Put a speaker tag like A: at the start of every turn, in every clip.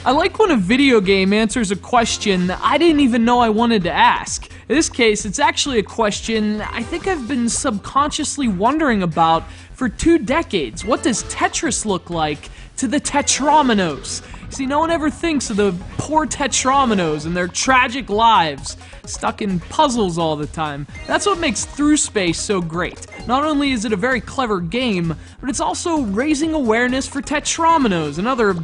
A: I like when a video game answers a question I didn't even know I wanted to ask. In this case, it's actually a question I think I've been subconsciously wondering about for 2 decades. What does Tetris look like to the Tetrominoes? See, no one ever thinks of the poor Tetrominoes and their tragic lives, stuck in puzzles all the time. That's what makes THRUSPACE so great. Not only is it a very clever game, but it's also raising awareness for Tetrominoes and other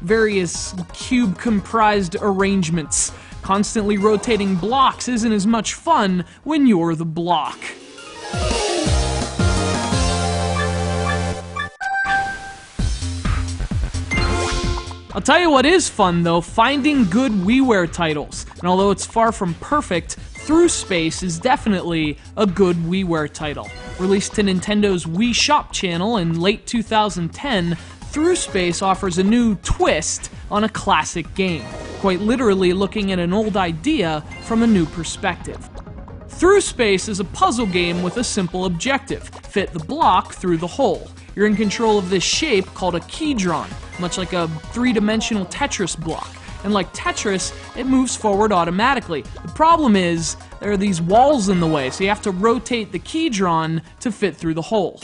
A: various cube-comprised arrangements. Constantly rotating blocks isn't as much fun when you're the block. I'll tell you what is fun though, finding good WiiWare titles. And although it's far from perfect, THRUSPACE is definitely a good WiiWare title. Released to Nintendo's Wii Shop channel in late 2010, THRUSPACE offers a new twist on a classic game, quite literally looking at an old idea from a new perspective. THRUSPACE is a puzzle game with a simple objective: fit the block through the hole. You're in control of this shape called a keydron, much like a 3-dimensional Tetris block. And like Tetris, it moves forward automatically. The problem is, there are these walls in the way, so you have to rotate the keydron to fit through the hole.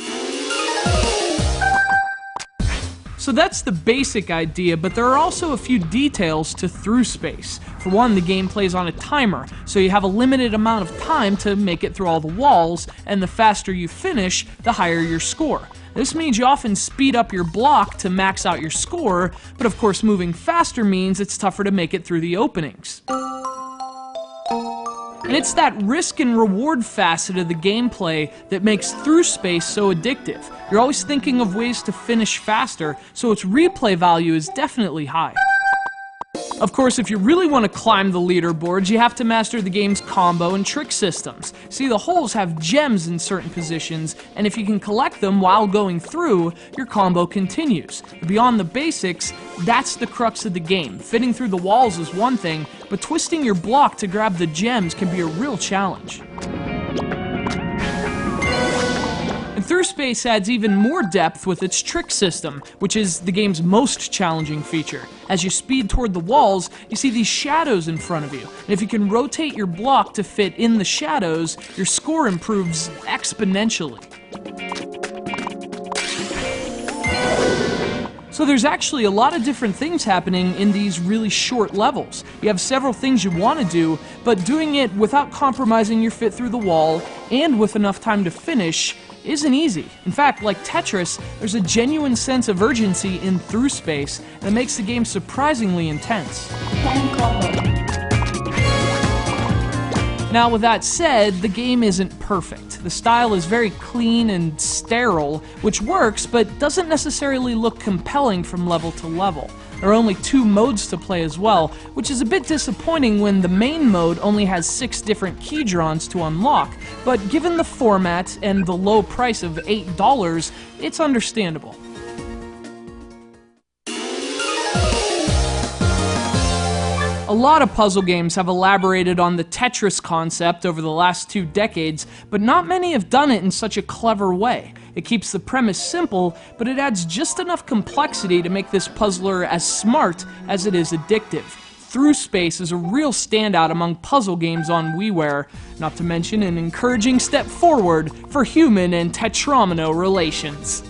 A: So that's the basic idea, but there are also a few details to THRUSPACE. For one, the game plays on a timer, so you have a limited amount of time to make it through all the walls, and the faster you finish, the higher your score. This means you often speed up your block to max out your score, but of course moving faster means it's tougher to make it through the openings. And it's that risk and reward facet of the gameplay that makes THRUSPACE so addictive. You're always thinking of ways to finish faster, so its replay value is definitely high. Of course, if you really want to climb the leaderboards, you have to master the game's combo and trick systems. See, the holes have gems in certain positions, and if you can collect them while going through, your combo continues. Beyond the basics, that's the crux of the game. Fitting through the walls is one thing, but twisting your block to grab the gems can be a real challenge. And THRUSPACE adds even more depth with its trick system, which is the game's most challenging feature. As you speed toward the walls, you see these shadows in front of you, and if you can rotate your block to fit in the shadows, your score improves exponentially. So there's actually a lot of different things happening in these really short levels. You have several things you want to do, but doing it without compromising your fit through the wall, and with enough time to finish, isn't easy. In fact, like Tetris, there's a genuine sense of urgency in THRUSPACE that makes the game surprisingly intense. Now, with that said, the game isn't perfect. The style is very clean and sterile, which works, but doesn't necessarily look compelling from level to level. There are only 2 modes to play as well, which is a bit disappointing when the main mode only has 6 different keydrons to unlock, but given the format and the low price of $8, it's understandable. A lot of puzzle games have elaborated on the Tetris concept over the last 2 decades, but not many have done it in such a clever way. It keeps the premise simple, but it adds just enough complexity to make this puzzler as smart as it is addictive. THRUSPACE is a real standout among puzzle games on WiiWare, not to mention an encouraging step forward for human and Tetromino relations.